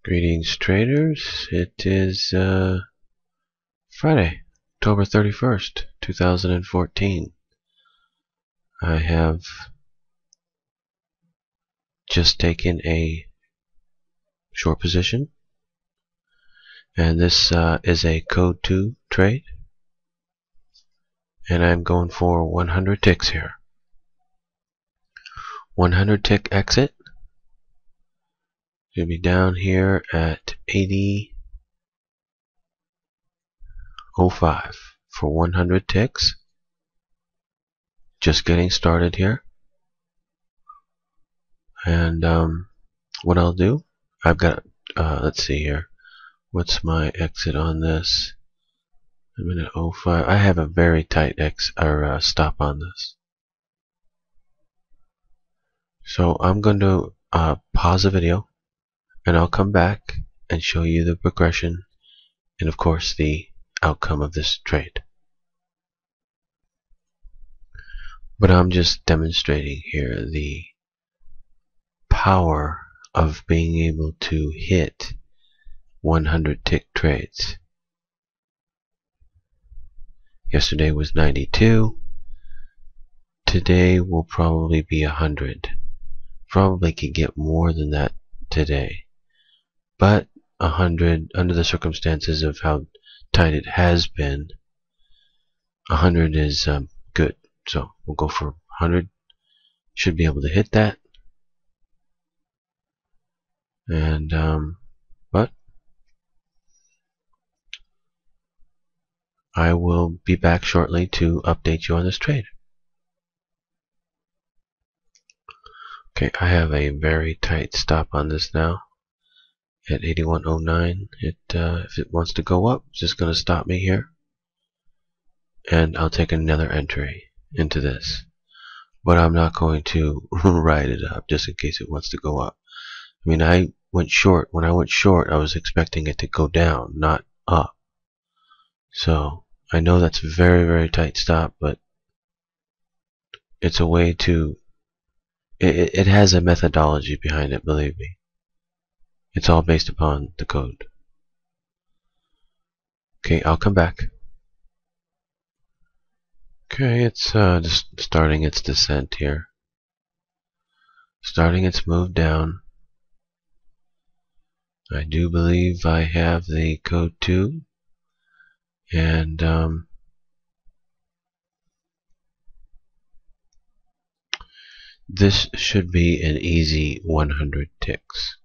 Greetings, traders. It is Friday, October 31st, 2014. I have just taken a short position, and this is a code 2 trade, and I'm going for 100 ticks here. 100 tick exit. Should be down here at 80.05 for 100 ticks. Just getting started here. And what I'll do, I've got let's see here, what's my exit on this? I'm in at 05. I have a very tight stop on this, so I'm going to pause the video, and I'll come back and show you the progression and of course the outcome of this trade. But I'm just demonstrating here the power of being able to hit 100 tick trades. Yesterday was 92. Today will probably be 100. Probably could get more than that today. But 100, under the circumstances of how tight it has been, 100 is good. So we'll go for 100. Should be able to hit that. And but I will be back shortly to update you on this trade. Okay, I have a very tight stop on this now at 81.09. If it wants to go up, it's just going to stop me here, and I'll take another entry into this. But I'm not going to ride it up just in case it wants to go up. I mean, I went short. When I went short, I was expecting it to go down, not up. So I know that's a very, very tight stop, but it's a way to. It has a methodology behind it, believe me. It's all based upon the code. Okay, I'll come back. Okay, it's just starting its descent here. Starting its move down. I do believe I have the code 2, and this should be an easy 100 ticks.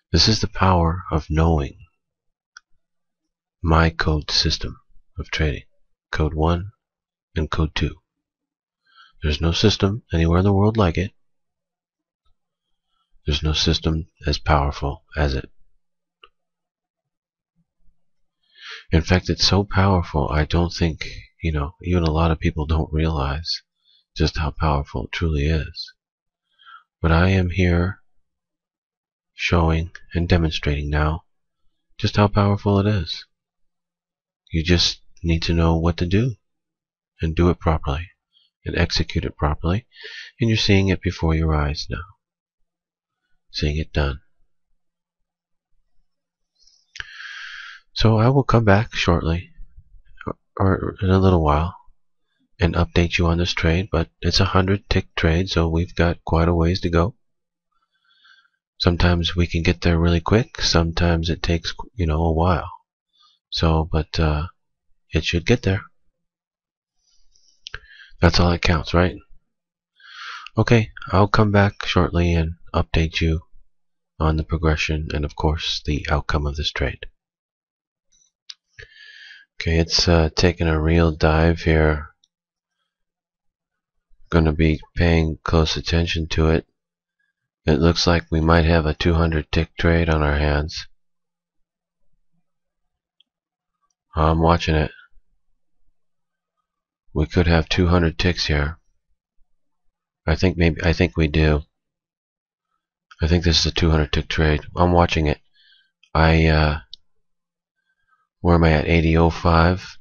This is the power of knowing my code system of trading. Code 1 and code 2. There's no system anywhere in the world like it. There's no system as powerful as it. In fact, it's so powerful, I don't think, even a lot of people don't realize just how powerful it truly is. But I am here showing and demonstrating now just how powerful it is. You just need to know what to do and do it properly and execute it properly, and you're seeing it before your eyes now. Seeing it done. So I will come back shortly, or in a little while, and update you on this trade, but it's a 100 tick trade, so we've got quite a ways to go. Sometimes we can get there really quick, sometimes it takes, a while. So, but it should get there. That's all that counts, right? Okay, I'll come back shortly and update you on the progression and of course the outcome of this trade. Okay, it's taking a real dive here. Gonna be paying close attention to it. It looks like we might have a 200 tick trade on our hands. I'm watching it. We could have 200 ticks here. I think we do. I think this is a 200 tick trade. I'm watching it. Where am I at? 80.05.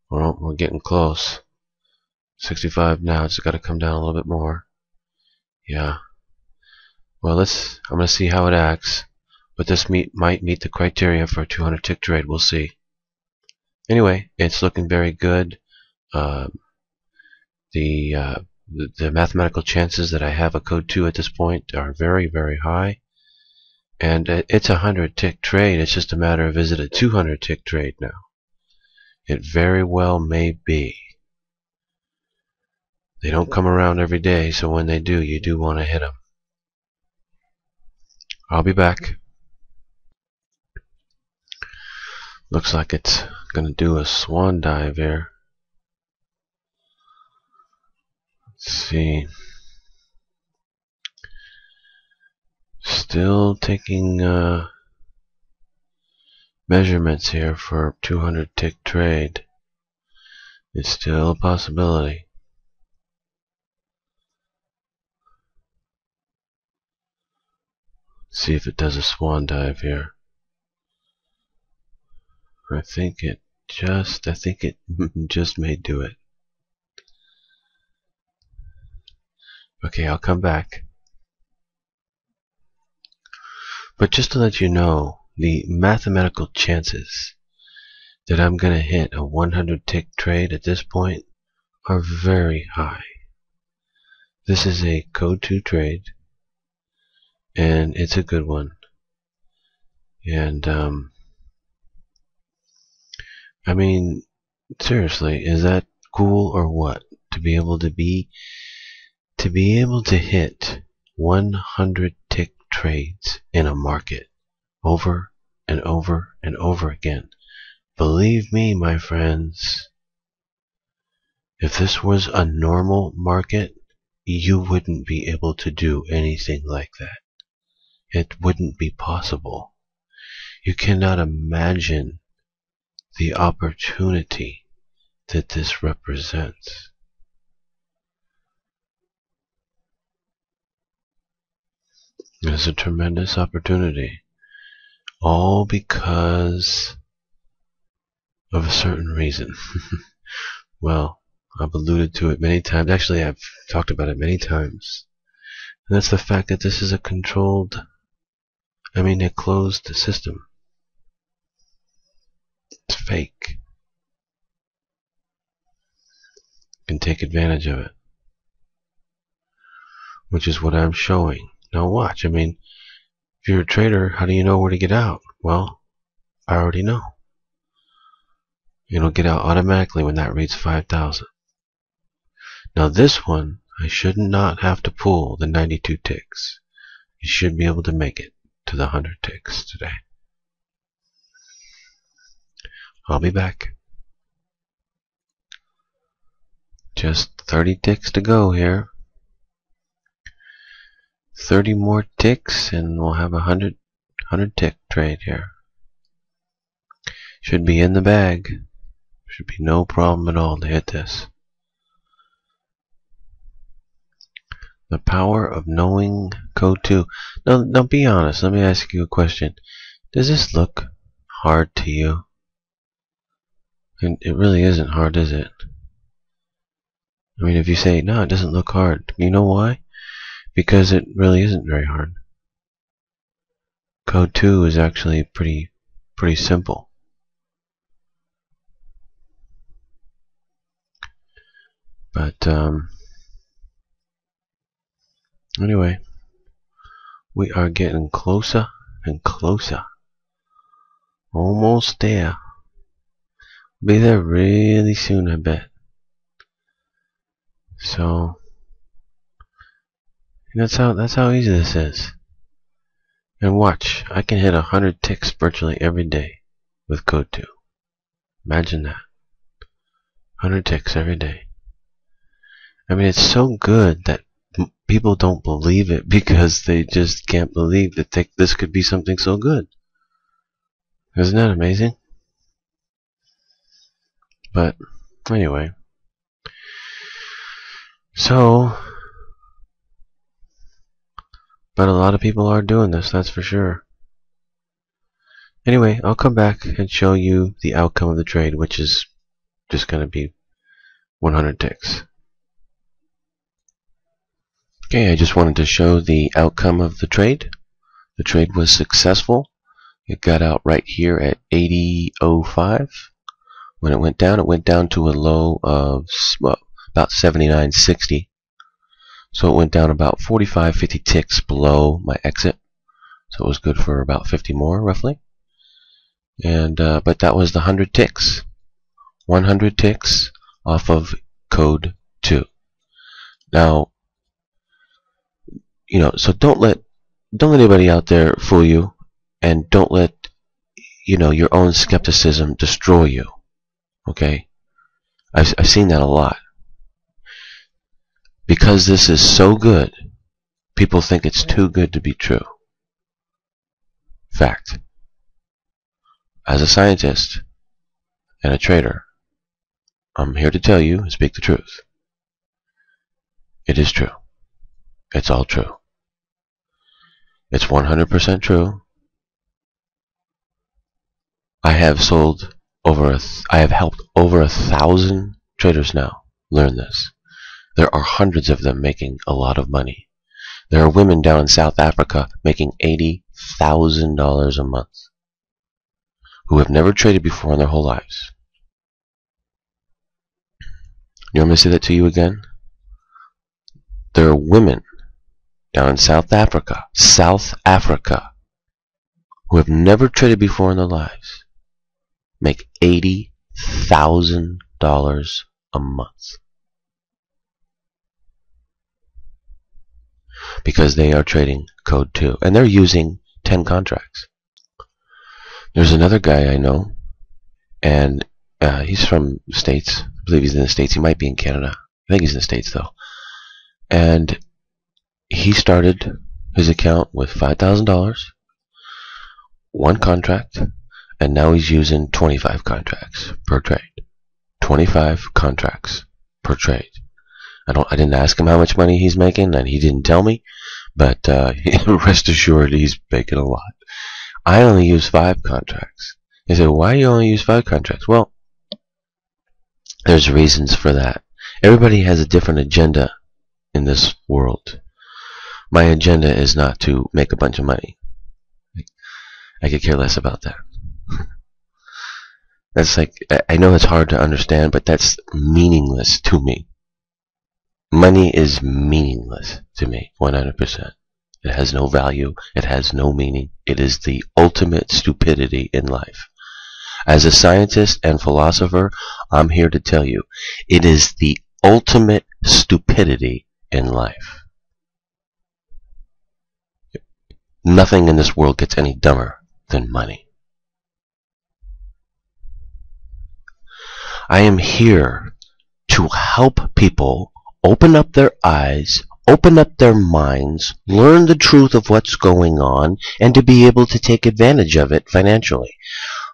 We're getting close. 65 now. It's got to come down a little bit more. Yeah. Well, I'm gonna see how it acts. but this might meet the criteria for a 200 tick trade. We'll see. Anyway, it's looking very good. The mathematical chances that I have a code 2 at this point are very, very high. And it's a 100 tick trade. It's just a matter of, is it a 200 tick trade now? It very well may be. They don't come around every day, so when they do, you do want to hit them. I'll be back. Looks like it's going to do a swan dive here. Let's see. Still taking measurements here for 200 tick trade. It's still a possibility. See if it does a swan dive here. I think it just may do it. Okay, I'll come back. But just to let you know, the mathematical chances that I'm going to hit a 100 tick trade at this point are very high. This is a code 2 trade, and it's a good one. And I mean, seriously, is that cool or what? To be able to hit 100 tick trades in a market over and over and over again. Believe me, my friends, if this was a normal market, you wouldn't be able to do anything like that. It wouldn't be possible. You cannot imagine the opportunity that this represents. It is a tremendous opportunity, all because of a certain reason. Well, I've alluded to it many times. Actually, I've talked about it many times. And that's the fact that this is a a closed system. It's fake. You can take advantage of it, which is what I'm showing. Now watch, if you're a trader, how do you know where to get out? Well, I already know. It'll get out automatically when that reads 5,000. Now this one, I should not have to pull the 92 ticks. You should be able to make it to the 100 ticks today. I'll be back. Just 30 ticks to go here. 30 more ticks and we'll have a 100 tick trade here. Should be in the bag. Should be no problem at all to hit this. The power of knowing code 2. Now be honest. Let me ask you a question. Does this look hard to you? And it really isn't hard, is it? If you say, no, it doesn't look hard. You know why? Because it really isn't very hard. Code 2 is actually pretty simple. But anyway, we are getting closer and closer. Almost there. Be there really soon, I bet. So that's how easy this is. And watch, I can hit 100 ticks virtually every day with code 2. Imagine that. 100 ticks every day. It's so good that people don't believe it because they just can't believe that this could be something so good. Isn't that amazing? But anyway, but a lot of people are doing this, that's for sure. Anyway, I'll come back and show you the outcome of the trade, which is just going to be 100 ticks. Okay, I just wanted to show the outcome of the trade. The trade was successful. It got out right here at 80.05. When it went down to a low of about 79.60. So it went down about 45-50 ticks below my exit. So it was good for about 50 more, roughly. And but that was the 100 ticks. 100 ticks off of code 2. Now, so don't let anybody out there fool you, and don't let your own skepticism destroy you. Okay? I've seen that a lot. Because this is so good, people think it's too good to be true. Fact. As a scientist and a trader, I'm here to tell you and speak the truth. It is true. It's all true. It's 100% true. I have helped over 1,000 traders now learn this. There are hundreds of them making a lot of money. There are women down in South Africa making $80,000 a month who have never traded before in their whole lives. You want me to say that to you again? There are women down in South Africa, who have never traded before in their lives, make $80,000 a month. Because they are trading code 2, and they're using 10 contracts. There's another guy I know, and he's from the States. I believe he's in the States. He might be in Canada. I think he's in the States, though. And he started his account with $5,000, 1 contract, and now he's using 25 contracts per trade. 25 contracts per trade. I didn't ask him how much money he's making, and he didn't tell me, but rest assured he's making a lot. I only use 5 contracts. He said, why do you only use 5 contracts? Well, there's reasons for that. Everybody has a different agenda in this world. My agenda is not to make a bunch of money. I could care less about that. That's like, I know it's hard to understand, but that's meaningless to me. Money is meaningless to me, 100%. It has no value. It has no meaning. It is the ultimate stupidity in life. As a scientist and philosopher, I'm here to tell you, it is the ultimate stupidity in life. Nothing in this world gets any dumber than money. I am here to help people open up their eyes, open up their minds, learn the truth of what's going on, and to be able to take advantage of it financially.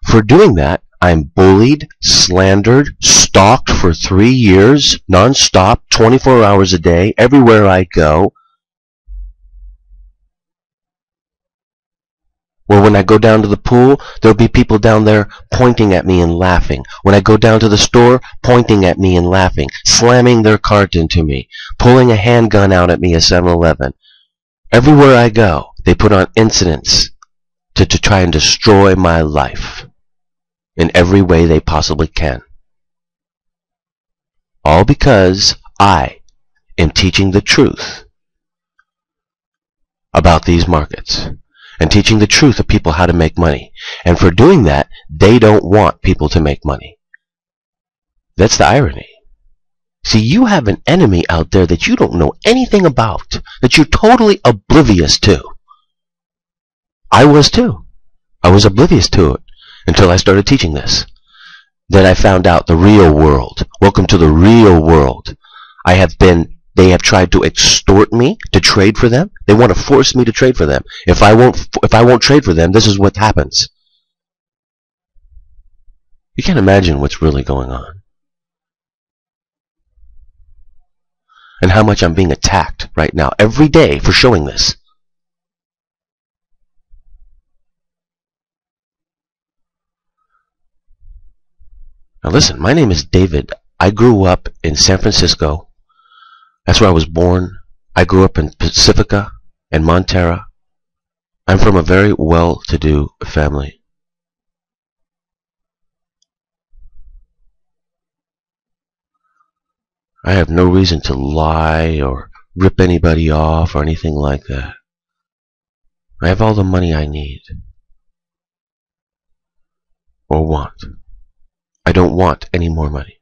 For doing that, I'm bullied, slandered, stalked for 3 years, non-stop, 24 hours a day, everywhere I go. Well, when I go down to the pool, there'll be people down there pointing at me and laughing. When I go down to the store, pointing at me and laughing, slamming their cart into me, pulling a handgun out at me at 7-Eleven. Everywhere I go, they put on incidents to try and destroy my life in every way they possibly can. All because I am teaching the truth about these markets. And teaching the truth of people how to make money. And for doing that, they don't want people to make money. That's the irony. See, you have an enemy out there that you don't know anything about, that you're totally oblivious to. I was too. I was oblivious to it until I started teaching this. Then I found out the real world. Welcome to the real world. They have tried to extort me to trade for them. They want to force me to trade for them. If I won't trade for them, this is what happens. You can't imagine what's really going on. And how much I'm being attacked right now, every day, for showing this. Now listen, my name is David. I grew up in San Francisco. That's where I was born. I grew up in Pacifica and Montera. I'm from a very well-to-do family. I have no reason to lie or rip anybody off or anything like that. I have all the money I need or want. I don't want any more money.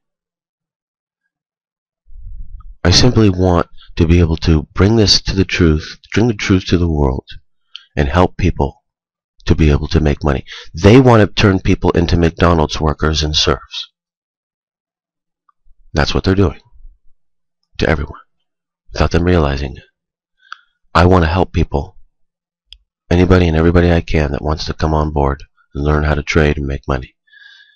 I simply want to be able to bring this to the truth, bring the truth to the world, and help people to be able to make money. They want to turn people into McDonald's workers and serfs. That's what they're doing to everyone, without them realizing it. I want to help people, anybody and everybody I can that wants to come on board and learn how to trade and make money.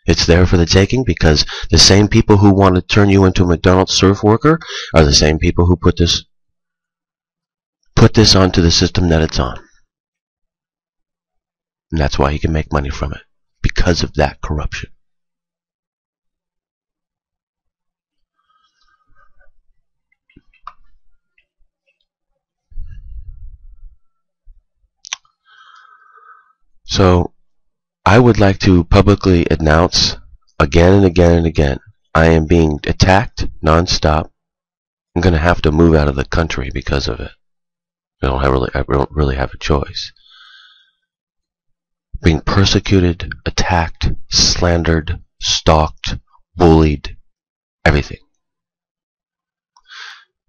It's there for the taking, because the same people who want to turn you into a McDonald's serf worker are the same people who put this onto the system that it's on. And that's why he can make money from it, because of that corruption. So I would like to publicly announce again and again and again, I am being attacked nonstop. I'm going to have to move out of the country because of it. I don't really have a choice. Being persecuted, attacked, slandered, stalked, bullied, everything.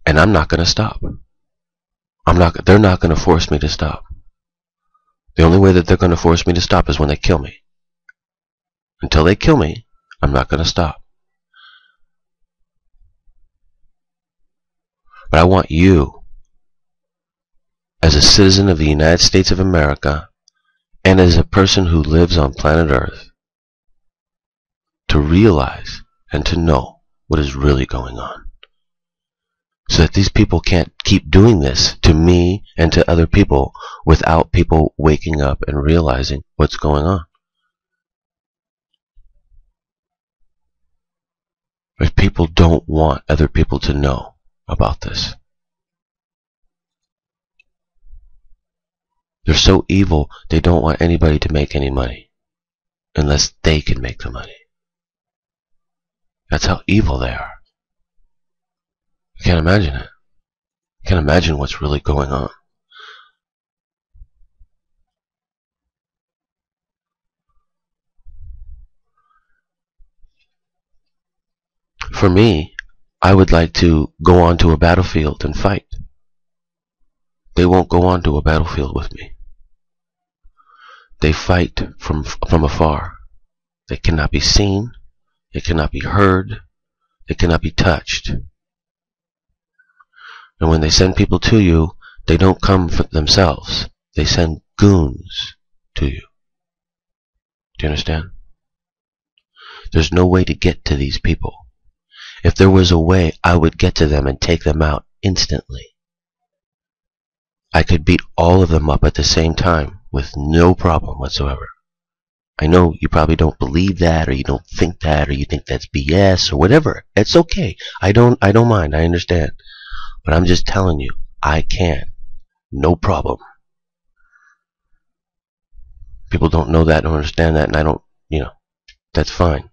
And I'm not going to stop. They're not going to force me to stop. The only way that they're going to force me to stop is when they kill me. Until they kill me, I'm not going to stop. But I want you, as a citizen of the United States of America, and as a person who lives on planet Earth, to realize and to know what is really going on. So that these people can't keep doing this to me and to other people without people waking up and realizing what's going on. If people don't want other people to know about this. They're so evil, they don't want anybody to make any money unless they can make the money. That's how evil they are. I can't imagine it. I can't imagine what's really going on. For me, I would like to go onto a battlefield and fight. They won't go onto a battlefield with me. They fight from afar. They cannot be seen. They cannot be heard. They cannot be touched. And when they send people to you, they don't come for themselves. They send goons to you. Do you understand? There's no way to get to these people. If there was a way, I would get to them and take them out instantly. I could beat all of them up at the same time with no problem whatsoever. I know you probably don't believe that, or you don't think that, or you think that's BS, or whatever. It's okay. I don't mind. I understand. But I'm just telling you, I can. No problem. People don't know that, don't understand that, and I don't, that's fine.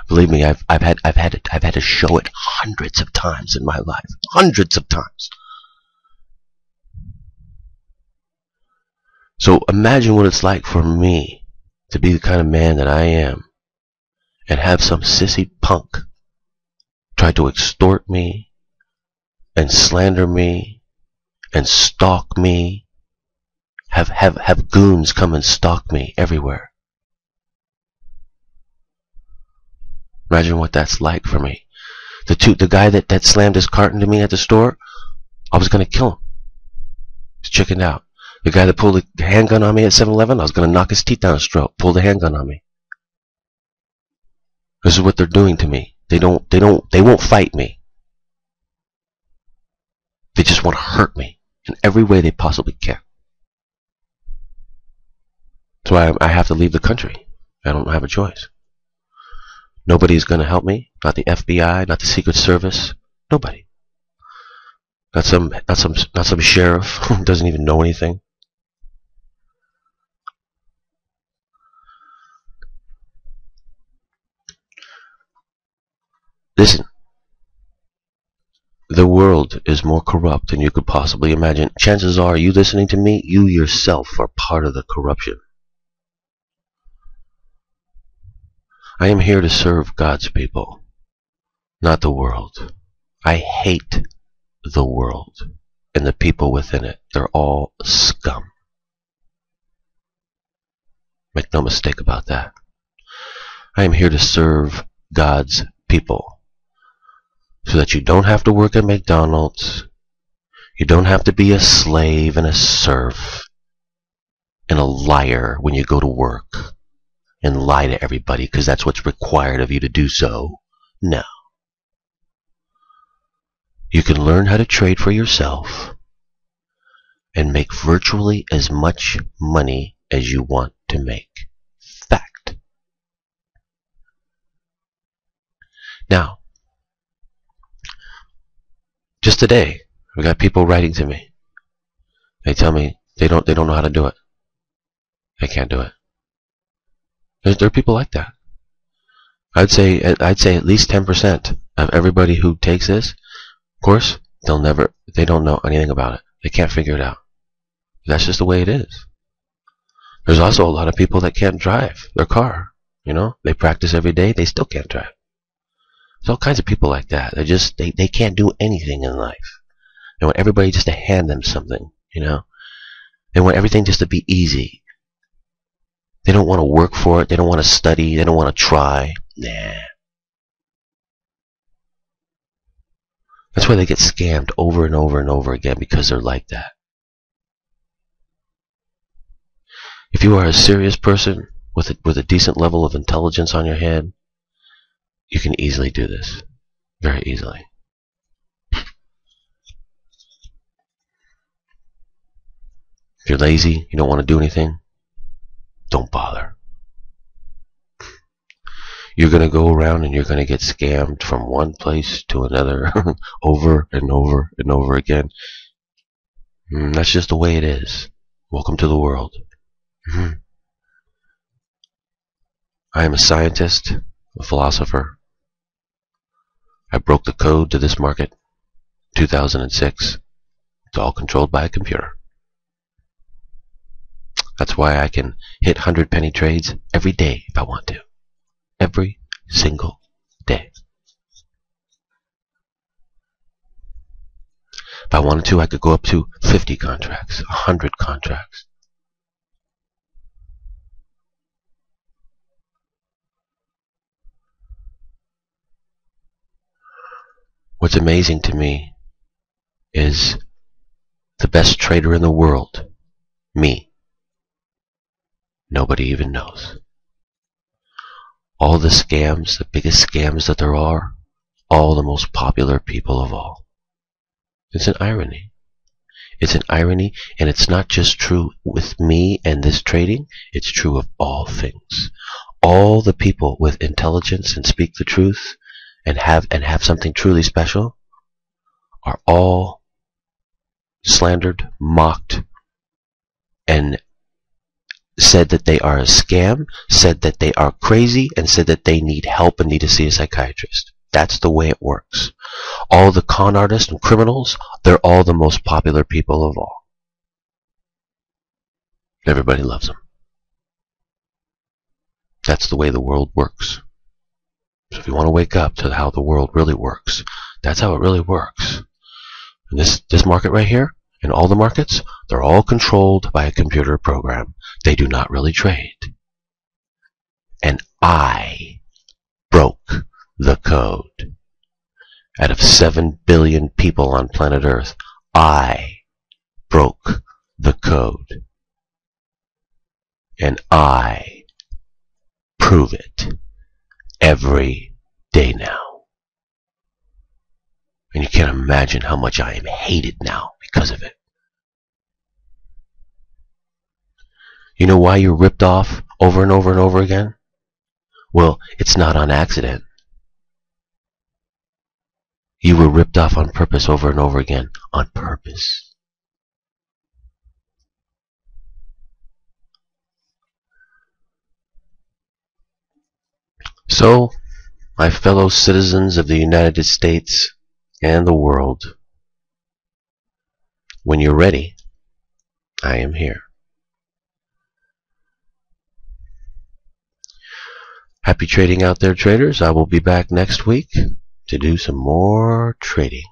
Believe me, I've had to show it hundreds of times in my life. Hundreds of times. So imagine what it's like for me to be the kind of man that I am and have some sissy punk try to extort me and slander me and stalk me, have goons come and stalk me everywhere. Imagine what that's like for me. The guy that slammed his cart into me at the store, I was going to kill him. He's chickened out. The guy that pulled the handgun on me at 7-Eleven, I was going to knock his teeth down his throat, pull the handgun on me. This is what they're doing to me. They won't fight me. They just want to hurt me in every way they possibly can. So I have to leave the country. I don't have a choice. Nobody's going to help me. Not the FBI, not the Secret Service. Nobody. Not some sheriff who doesn't even know anything. Listen, the world is more corrupt than you could possibly imagine. Chances are, you listening to me, you yourself are part of the corruption. I am here to serve God's people, not the world. I hate the world and the people within it. They're all scum. Make no mistake about that. I am here to serve God's people so that you don't have to work at McDonald's. You don't have to be a slave and a serf and a liar when you go to work and lie to everybody because that's what's required of you to do so. No. You can learn how to trade for yourself and make virtually as much money as you want to make. Fact. Now, just today, we got people writing to me. They tell me they don't know how to do it. They can't do it. There are people like that. I'd say at least 10% of everybody who takes this course, they don't know anything about it. They can't figure it out. That's just the way it is. There's also a lot of people that can't drive their car. You know, they practice every day, they still can't drive. There's all kinds of people like that. They can't do anything in life. They want everybody just to hand them something, you know. They want everything just to be easy. They don't want to work for it. They don't want to study. They don't want to try. Nah. That's why they get scammed over and over and over again, because they're like that. If you are a serious person with a decent level of intelligence on your head, you can easily do this. Very easily. If you're lazy, you don't want to do anything, don't bother. You're going to go around and you're going to get scammed from one place to another over and over and over again. That's just the way it is. Welcome to the world. I am a scientist, a philosopher. I broke the code to this market, 2006. It's all controlled by a computer. That's why I can hit 100-penny trades every day if I want to. Every single day. If I wanted to, I could go up to 50 contracts, 100 contracts. What's amazing to me is the best trader in the world, me. Nobody even knows. All the scams, the biggest scams that there are, all the most popular people of all. It's an irony. It's an irony, and it's not just true with me and this trading, it's true of all things. All the people with intelligence and speak the truth and have something truly special are all slandered, mocked, and said that they are a scam, said that they are crazy, and said that they need help and need to see a psychiatrist. That's the way it works. All the con artists and criminals, they're all the most popular people of all. Everybody loves them. That's the way the world works. So if you want to wake up to how the world really works, that's how it really works. And this market right here, and all the markets, they're all controlled by a computer program. They do not really trade. And I broke the code. Out of 7 billion people on planet Earth, I broke the code. And I prove it every day now. And you can't imagine how much I am hated now because of it. You know why you're ripped off over and over and over again? Well, it's not on accident. You were ripped off on purpose over and over again. On purpose. So, My fellow citizens of the United States and the world, when you're ready, I am here. Happy trading out there, traders. I will be back next week to do some more trading.